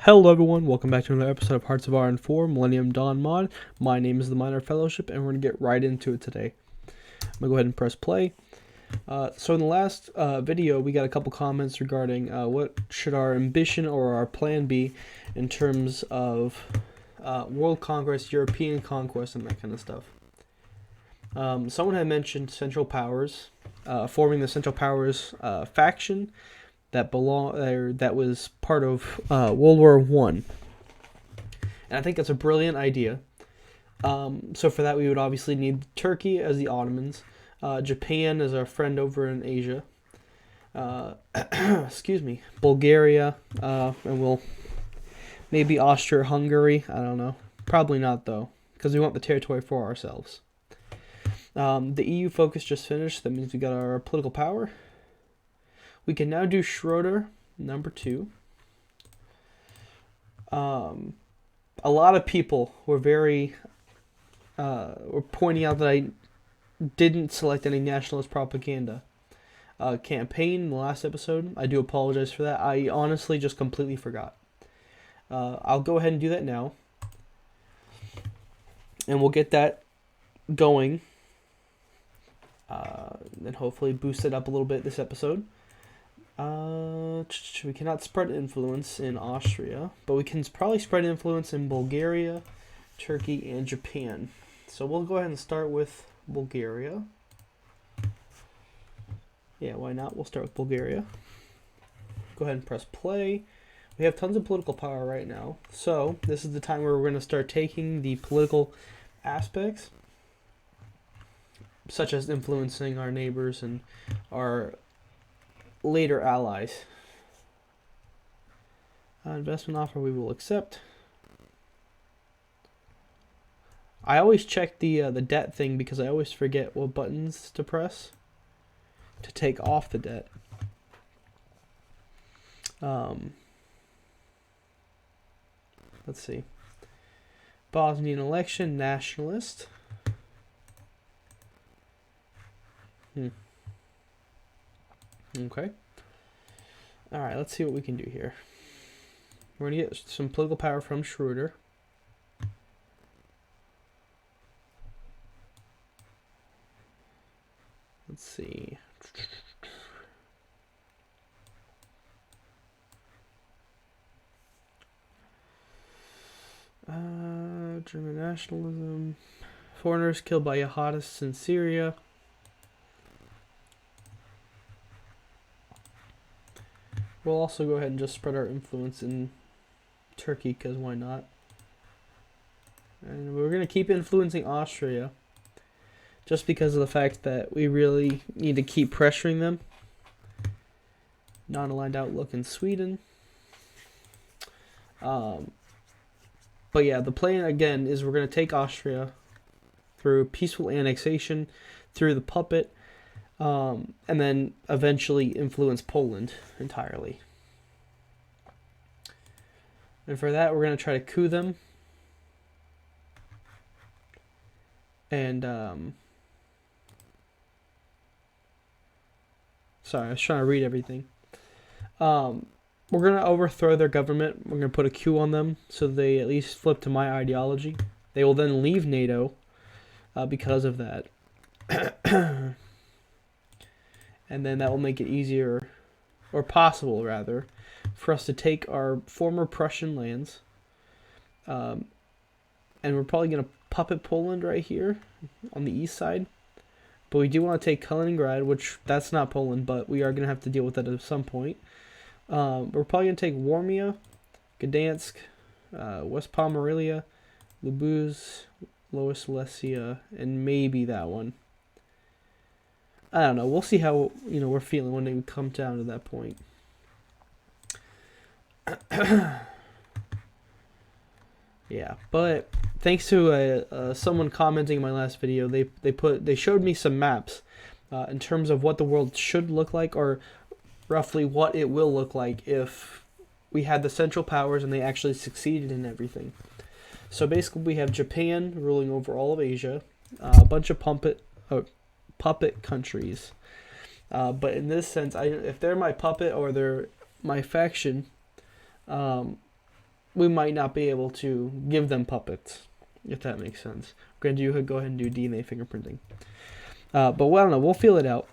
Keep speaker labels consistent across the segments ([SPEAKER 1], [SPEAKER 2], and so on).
[SPEAKER 1] Hello everyone, welcome back to another episode of Hearts of Iron 4 Millennium Dawn mod. My name is the Minor Fellowship and we're going to get right into it today. I'm going to go ahead and press play. So in the last video we got a couple comments regarding what should our ambition or our plan be in terms of world conquest, European conquest, and that kind of stuff. Someone had mentioned Central Powers, forming the Central Powers faction that was part of World War I. And I think that's a brilliant idea. So for that we would obviously need Turkey as the Ottomans, Japan as our friend over in Asia, excuse me, Bulgaria, and we'll maybe Austria-Hungary, I don't know. Probably not though, because we want the territory for ourselves. The EU focus just finished, that means we got our political power. We can now do Schroeder, number 2. A lot of people were were pointing out that I didn't select any nationalist propaganda campaign in the last episode. I do apologize for that. I honestly just completely forgot. I'll go ahead and do that now. And we'll get that going. And hopefully boost it up a little bit this episode. We cannot spread influence in Austria, but we can probably spread influence in Bulgaria, Turkey, and Japan. So we'll go ahead and start with Bulgaria. Yeah, why not? We'll start with Bulgaria. Go ahead and press play. We have tons of political power right now, so this is the time where we're going to start taking the political aspects, such as influencing our neighbors and our later allies. Investment offer we will accept. I always check the debt thing because I always forget what buttons to press to take off the debt. Let's see. Bosnian election, nationalist. Okay. Alright, let's see what we can do here. We're going to get some political power from Schroeder. Let's see. German nationalism. Foreigners killed by jihadists in Syria. We'll also go ahead and just spread our influence in Turkey, because why not? And we're going to keep influencing Austria, just because of the fact that we really need to keep pressuring them. Non-aligned outlook in Sweden. But yeah, the plan again is we're going to take Austria through peaceful annexation, through the puppet, and then eventually influence Poland entirely. And for that, we're going to try to coup them. And, sorry, I was trying to read everything. We're going to overthrow their government. We're going to put a coup on them so they at least flip to my ideology. They will then leave NATO because of that. And then that will make it easier, or possible rather, for us to take our former Prussian lands. And we're probably going to puppet Poland right here on the east side. But we do want to take Kaliningrad, which that's not Poland, but we are going to have to deal with that at some point. We're probably going to take Warmia, Gdansk, West Pomerania, Lubuz, Lower Silesia, and maybe that one. I don't know. We'll see how we're feeling when we come down to that point. Yeah, but thanks to someone commenting in my last video, they showed me some maps in terms of what the world should look like, or roughly what it will look like if we had the Central Powers and they actually succeeded in everything. So basically, we have Japan ruling over all of Asia, a bunch of puppet countries. But in this sense, if they're my puppet or they're my faction, we might not be able to give them puppets, if that makes sense. We're going to go ahead and do DNA fingerprinting. But well, I don't know. We'll feel it out.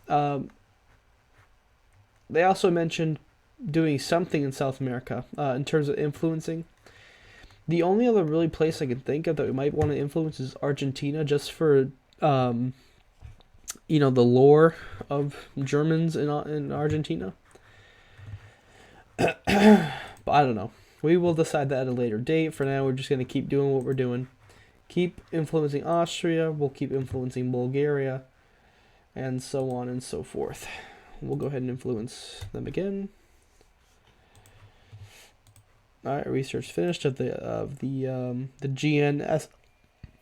[SPEAKER 1] They also mentioned doing something in South America in terms of influencing. The only other really place I can think of that we might want to influence is Argentina, just for the lore of Germans in Argentina. But I don't know. We will decide that at a later date. For now, we're just going to keep doing what we're doing. Keep influencing Austria. We'll keep influencing Bulgaria. And so on and so forth. We'll go ahead and influence them again. All right, research finished of the GNS.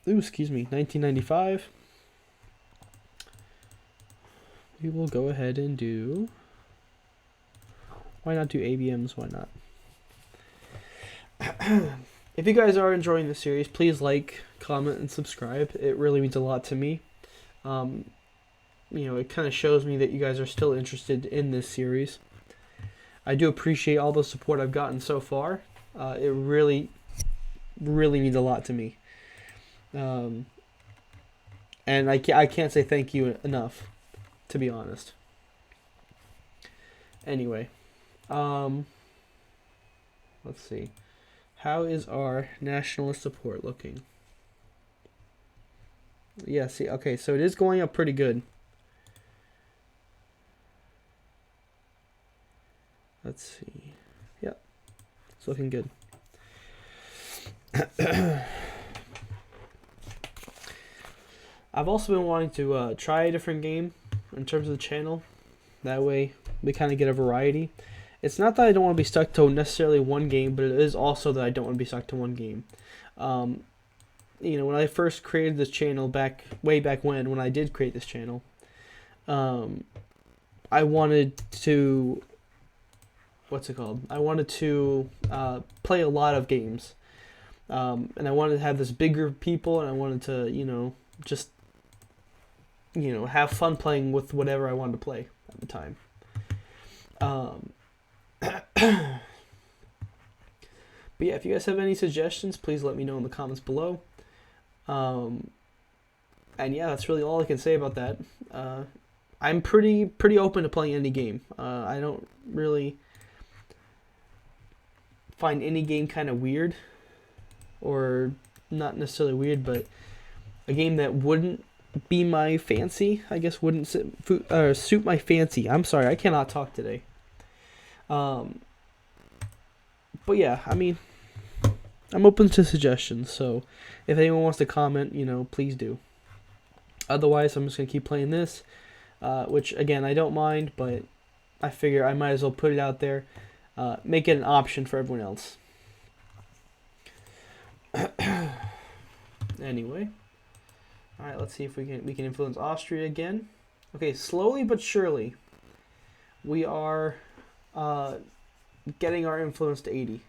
[SPEAKER 1] Ooh, excuse me, 1995. We will go ahead and do. Why not do ABMs? Why not? If you guys are enjoying the series, please like, comment, and subscribe. It really means a lot to me. It kind of shows me that you guys are still interested in this series. I do appreciate all the support I've gotten so far. It really, really means a lot to me. And I can't say thank you enough, to be honest. Anyway, let's see. How is our nationalist support looking? Yeah, see, okay, so it is going up pretty good. Let's see. Yep, it's looking good. I've also been wanting to try a different game in terms of the channel. That way we kind of get a variety. It's not that I don't want to be stuck to necessarily one game, but it is also that I don't want to be stuck to one game. When I first created this channel way back when I did create this channel, I wanted to, I wanted to play a lot of games. And I wanted to have this bigger people, and I wanted to, just, have fun playing with whatever I wanted to play at the time. But yeah, if you guys have any suggestions, please let me know in the comments below. And yeah, that's really all I can say about that. I'm pretty open to playing any game. I don't really find any game kind of weird, or not necessarily weird, but a game that wouldn't be my fancy, I guess, wouldn't suit my fancy. I'm sorry, I cannot talk today. But yeah, I mean, I'm open to suggestions, so if anyone wants to comment, please do. Otherwise, I'm just going to keep playing this, which, again, I don't mind, but I figure I might as well put it out there, make it an option for everyone else. Anyway, all right, let's see if we can influence Austria again. Okay, slowly but surely, we are getting our influence to 80.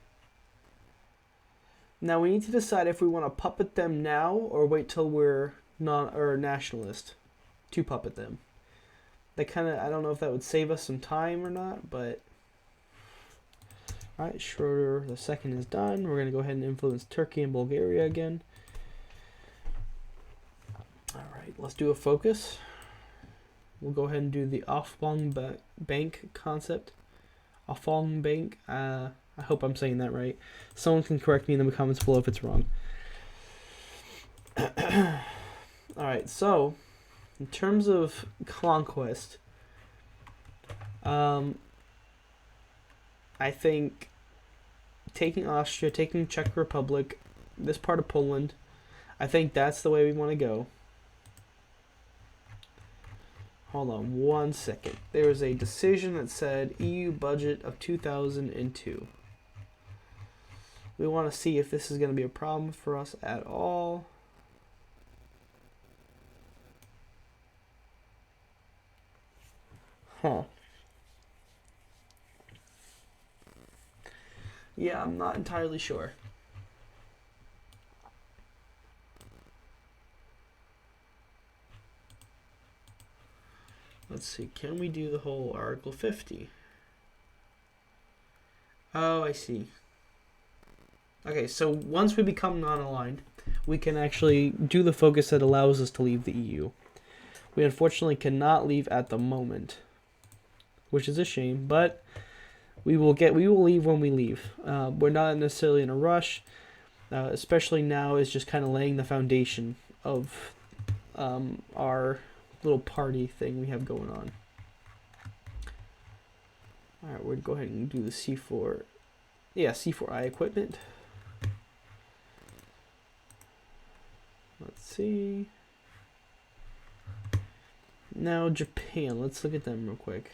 [SPEAKER 1] Now we need to decide if we want to puppet them now or wait till we're nationalist to puppet them. I don't know if that would save us some time or not, but all right, Schroeder the second is done. We're going to go ahead and influence Turkey and Bulgaria again. All right, let's do a focus. We'll go ahead and do the Aufbauung Bank concept. Aufbauung Bank. I hope I'm saying that right. Someone can correct me in the comments below if it's wrong. Alright, so in terms of conquest, I think taking Austria, taking Czech Republic, this part of Poland, I think that's the way we want to go. Hold on one second. There was a decision that said EU budget of 2002. We want to see if this is going to be a problem for us at all. Huh. Yeah, I'm not entirely sure. Let's see, can we do the whole Article 50? Oh, I see. Okay, so once we become non-aligned, we can actually do the focus that allows us to leave the EU. We unfortunately cannot leave at the moment, which is a shame, but we will leave when we leave. We're not necessarily in a rush, especially now is just kind of laying the foundation of our little party thing we have going on. Alright, we're going to go ahead and do the C4. Yeah, C4I equipment. Let's see. Now Japan. Let's look at them real quick.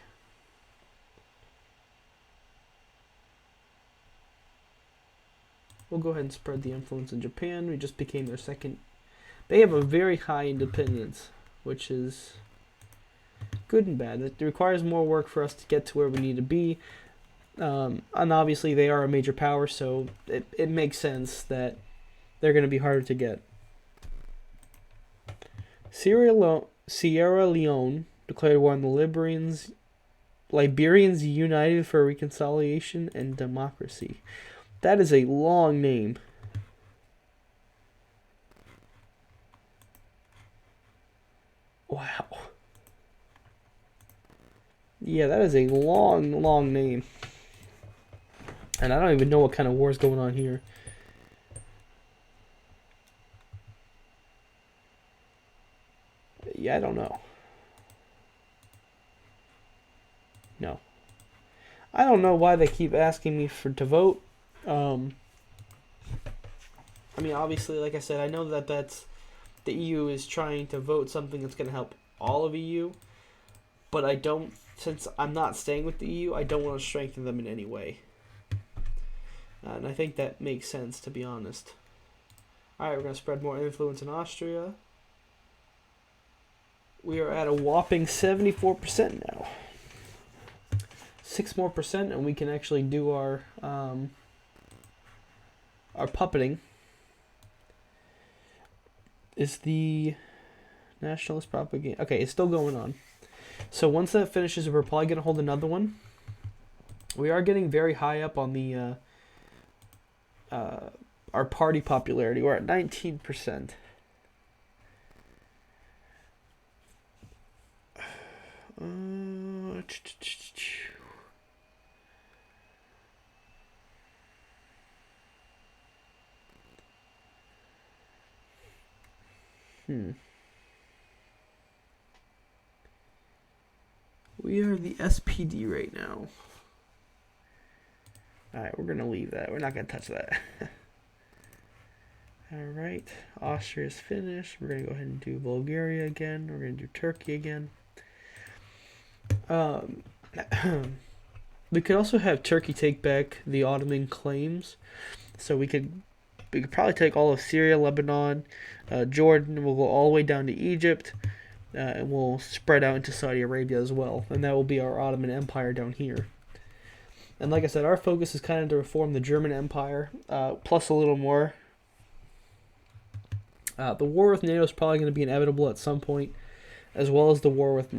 [SPEAKER 1] We'll go ahead and spread the influence in Japan. We just became their second. They have a very high independence, which is good and bad. It requires more work for us to get to where we need to be. And obviously they are a major power, so it makes sense that they're going to be harder to get. Sierra Leone declared war on the Liberians United for Reconciliation and Democracy. That is a long name. Wow. Yeah, that is a long, long name. And I don't even know what kind of war is going on here. Yeah, I don't know. No. I don't know why they keep asking me to vote. I mean, obviously, like I said, I know that the EU is trying to vote something that's going to help all of EU. But I don't, since I'm not staying with the EU, I don't want to strengthen them in any way. And I think that makes sense, to be honest. Alright, we're going to spread more influence in Austria. We are at a whopping 74% now. 6 more percent, and we can actually do our puppeting. Is the nationalist propaganda... Okay, it's still going on. So once that finishes, we're probably going to hold another one. We are getting very high up on the our party popularity. We're at 19%. We are the SPD right now. Alright, we're going to leave that. We're not going to touch that. Alright, Austria's finished. We're going to go ahead and do Bulgaria again. We're going to do Turkey again. We could also have Turkey take back the Ottoman claims. So we could probably take all of Syria, Lebanon, Jordan. We'll go all the way down to Egypt. And we'll spread out into Saudi Arabia as well. And that will be our Ottoman Empire down here. And like I said, our focus is kind of to reform the German Empire, plus a little more. The war with NATO is probably going to be inevitable at some point, as well as the war with...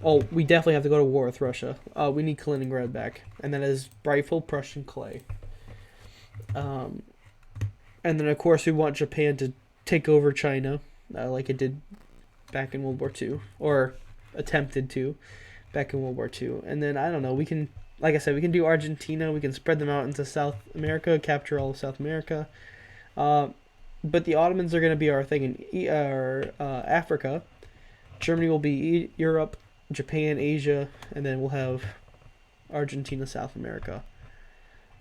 [SPEAKER 1] Oh, we definitely have to go to war with Russia. We need Kaliningrad back. And that is rightful Prussian clay. And then, of course, we want Japan to take over China, like it did back in World War II, or attempted to back in World War II. And then, I don't know, we can, like I said, we can do Argentina, we can spread them out into South America, capture all of South America. But the Ottomans are going to be our thing in Africa. Germany will be Europe, Japan, Asia, and then we'll have Argentina, South America.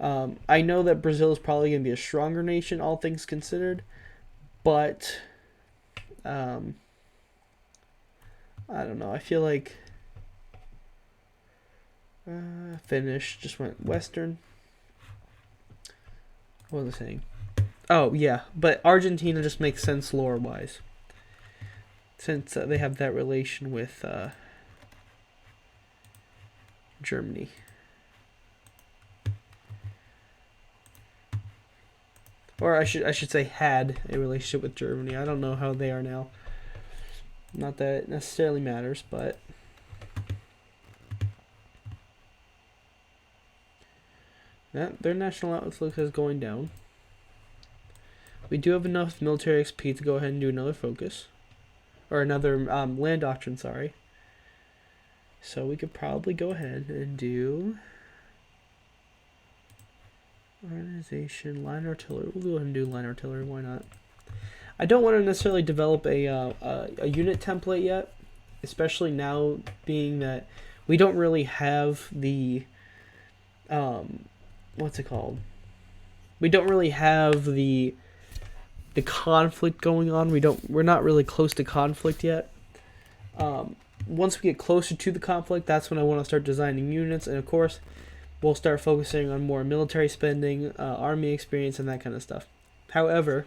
[SPEAKER 1] I know that Brazil is probably going to be a stronger nation, all things considered, but I don't know. I feel like Finnish just went Western. What was I saying? Oh, yeah. But Argentina just makes sense lore-wise. Since they have that relation with Germany. Or I should say had a relationship with Germany. I don't know how they are now. Not that it necessarily matters, but... Yeah, their national outlook is going down. We do have enough military XP to go ahead and do another focus. Or another land doctrine, sorry. So we could probably go ahead and do organization, line artillery. We'll go ahead and do line artillery, why not? I don't want to necessarily develop a unit template yet, especially now being that we don't really have the what's it called? We don't really have the conflict going on. We're not really close to conflict yet. Once we get closer to the conflict, that's when I want to start designing units, and of course we'll start focusing on more military spending, army experience, and that kind of stuff. However,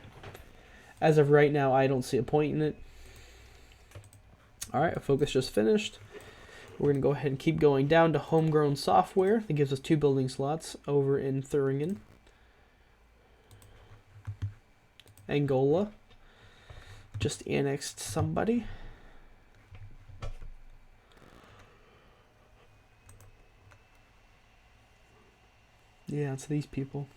[SPEAKER 1] as of right now, I don't see a point in it. Alright, a focus just finished. We're going to go ahead and keep going down to homegrown software. That gives us 2 building slots over in Thuringen. Angola. Just annexed somebody. Yeah, it's these people.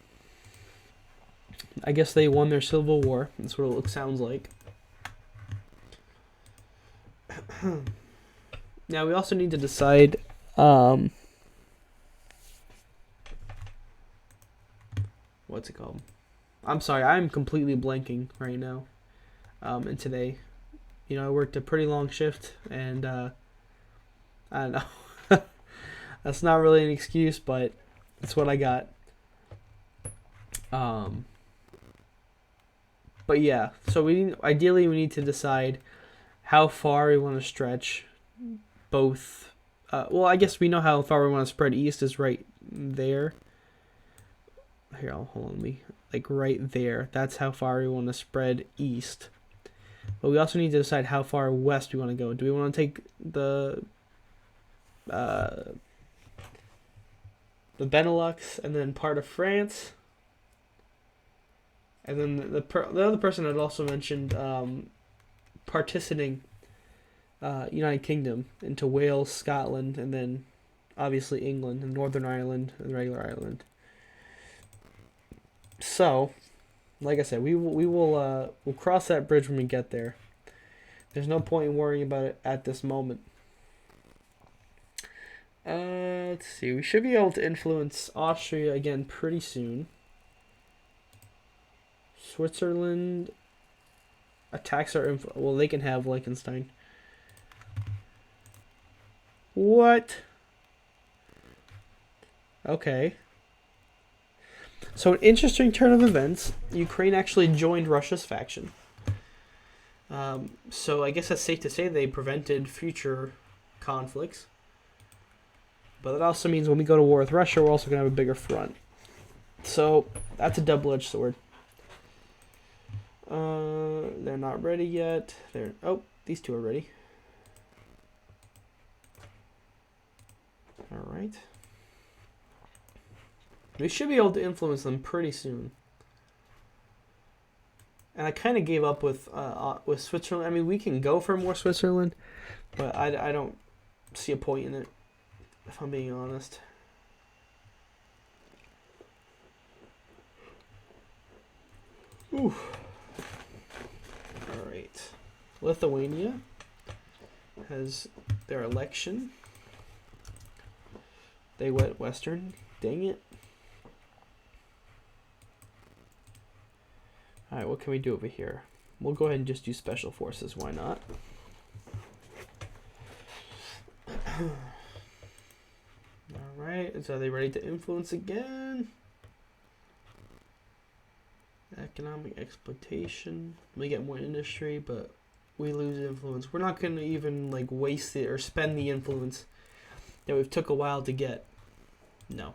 [SPEAKER 1] I guess they won their civil war. That's what it sounds like. Now we also need to decide what's it called? I'm sorry, I'm completely blanking right now. And today, you know, I worked a pretty long shift, and I don't know. That's not really an excuse, but it's what I got. But yeah, so ideally we need to decide how far we want to stretch both. Well, I guess we know how far we want to spread east is right there. Here, hold on, like right there. That's how far we want to spread east. But we also need to decide how far west we want to go. Do we want to take the Benelux and then part of France? And then the other person had also mentioned partitioning United Kingdom into Wales, Scotland, and then obviously England and Northern Ireland and regular Ireland. So, like I said, we'll cross that bridge when we get there. There's no point in worrying about it at this moment. Let's see. We should be able to influence Austria again pretty soon. Switzerland attacks our well, they can have Liechtenstein. What? Okay. So an interesting turn of events. Ukraine actually joined Russia's faction. So I guess that's safe to say they prevented future conflicts. But that also means when we go to war with Russia, we're also going to have a bigger front. So that's a double-edged sword. They're not ready yet. Oh, these two are ready. All right. We should be able to influence them pretty soon. And I kind of gave up with Switzerland. I mean, we can go for more Switzerland, but I don't see a point in it, if I'm being honest. Ooh. All right. Lithuania has their election. They went Western. Dang it. Alright, what can we do over here? We'll go ahead and just do special forces. Why not? Alright, so are they ready to influence again? Economic exploitation. We get more industry, but we lose influence. We're not going to even like waste it or spend the influence that we've took a while to get. No.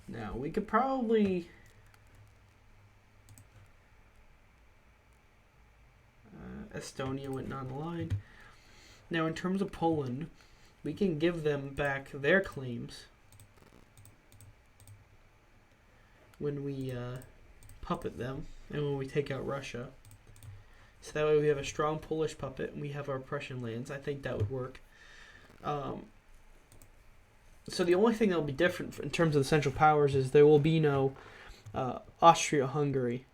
[SPEAKER 1] Now, we could probably Estonia went non-aligned. Now, in terms of Poland, we can give them back their claims when we puppet them and when we take out Russia. So that way we have a strong Polish puppet and we have our Prussian lands. I think that would work. So the only thing that will be different in terms of the Central Powers is there will be no Austria-Hungary.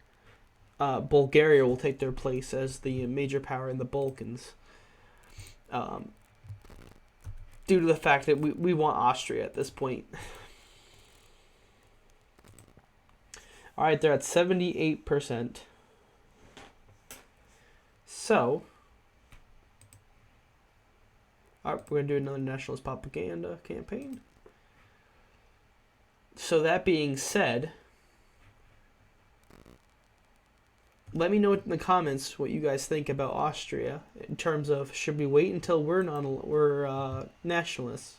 [SPEAKER 1] Bulgaria will take their place as the major power in the Balkans. Due to the fact that we want Austria at this point. Alright, they're at 78%. So, alright, we're going to do another nationalist propaganda campaign. So that being said, let me know in the comments what you guys think about Austria in terms of should we wait until we're nationalists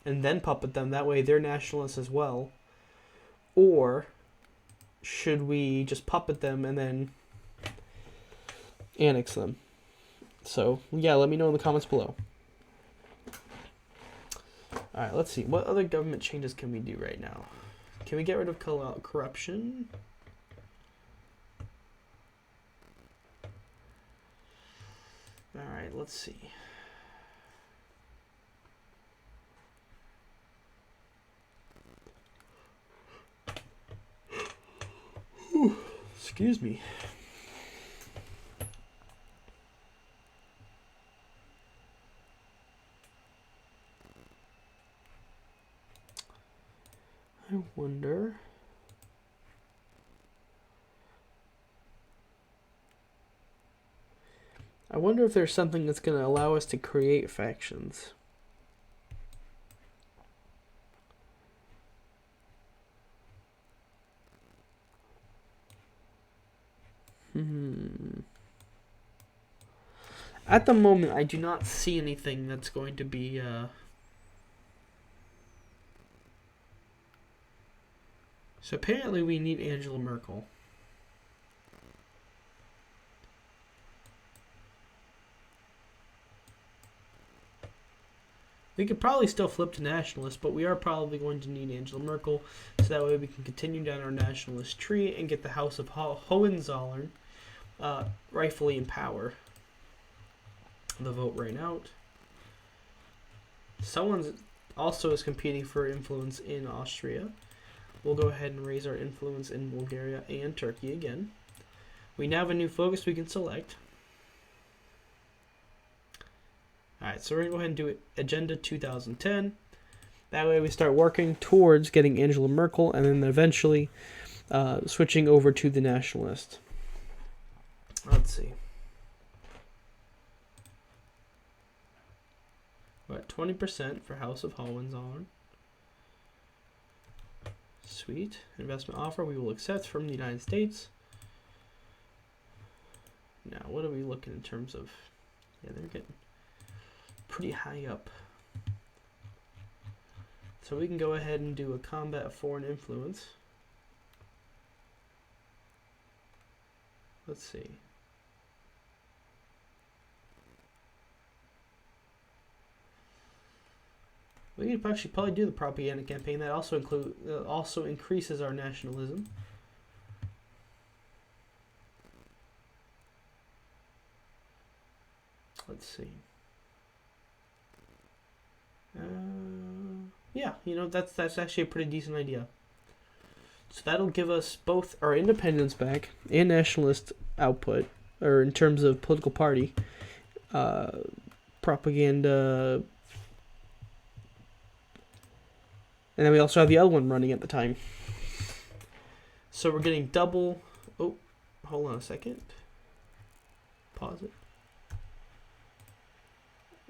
[SPEAKER 1] and then puppet them, that way they're nationalists as well, or should we just puppet them and then annex them? So yeah, let me know in the comments below. Alright, let's see. What other government changes can we do right now? Can we get rid of corruption? Alright, let's see. Whew, excuse me. I wonder. I wonder if there's something that's going to allow us to create factions. At the moment, I do not see anything that's going to be So apparently we need Angela Merkel. We could probably still flip to nationalist, but we are probably going to need Angela Merkel, so that way we can continue down our nationalist tree and get the House of Hohenzollern rightfully in power. The vote ran out. Someone also is competing for influence in Austria. We'll go ahead and raise our influence in Bulgaria and Turkey again. We now have a new focus we can select. Alright, so we're going to go ahead and do Agenda 2010. That way we start working towards getting Angela Merkel and then eventually switching over to the nationalist. Let's see. We're at 20% for House of Hohenzollern. Sweet. Investment offer we will accept from the United States. Now, what are we looking in terms of? Yeah, they're getting pretty high up. So we can go ahead and do a combat foreign influence. Let's see. We could actually probably do the propaganda campaign. That also increases our nationalism. Let's see. Yeah, you know, that's actually a pretty decent idea. So that'll give us both our independence back and nationalist output, or in terms of political party, propaganda. And then we also have the other one running at the time. So we're getting double. Oh, hold on a second. Pause it.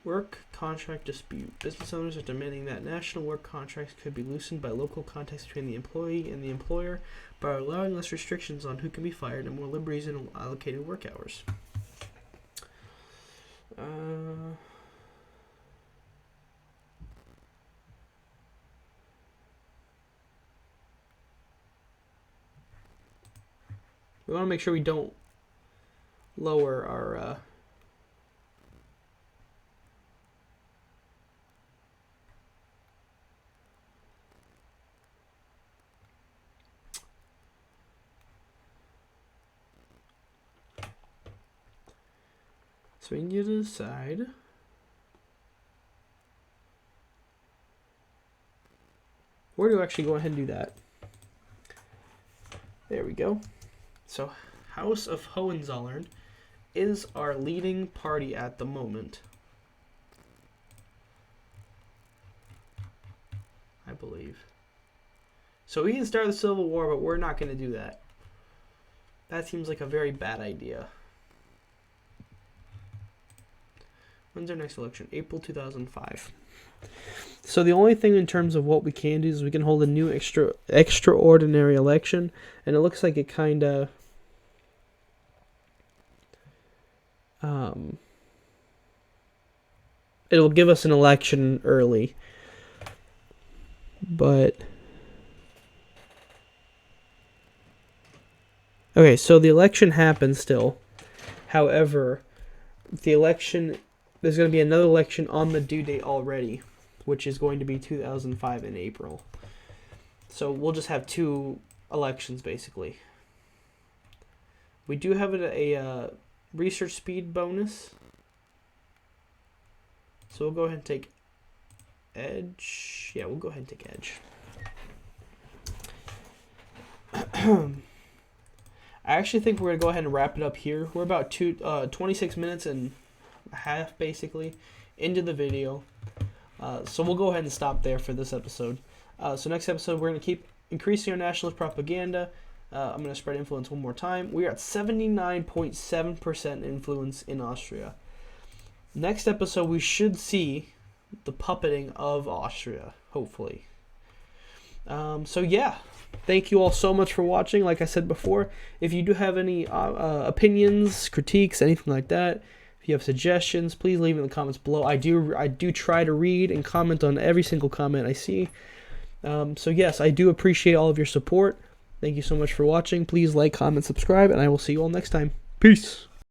[SPEAKER 1] Work contract dispute. Business owners are demanding that national work contracts could be loosened by local contacts between the employee and the employer by allowing less restrictions on who can be fired and more liberties in allocated work hours. We want to make sure we don't lower our So we need to decide. Where do I actually go ahead and do that? There we go. So House of Hohenzollern is our leading party at the moment, I believe. So we can start the Civil War, but we're not going to do that. That seems like a very bad idea. When's our next election? April 2005. So the only thing in terms of what we can do is we can hold a new extraordinary election, and it looks like it kind of it'll give us an election early, but okay, so the election happens still. However, the election, there's going to be another election on the due date already, which is going to be 2005 in April. So we'll just have 2 elections, basically. We do have a research speed bonus. So we'll go ahead and take Edge. Yeah, we'll go ahead and take Edge. I actually think we're going to go ahead and wrap it up here. We're about 26 minutes and a half, basically, into the video. So we'll go ahead and stop there for this episode. So next episode, we're going to keep increasing our nationalist propaganda. I'm going to spread influence one more time. We are at 79.7% influence in Austria. Next episode, we should see the puppeting of Austria, hopefully. So yeah, thank you all so much for watching. Like I said before, if you do have any opinions, critiques, anything like that, if you have suggestions, please leave in the comments below. I do try to read and comment on every single comment I see. So yes, I do appreciate all of your support. Thank you so much for watching. Please like, comment, subscribe, and I will see you all next time. Peace.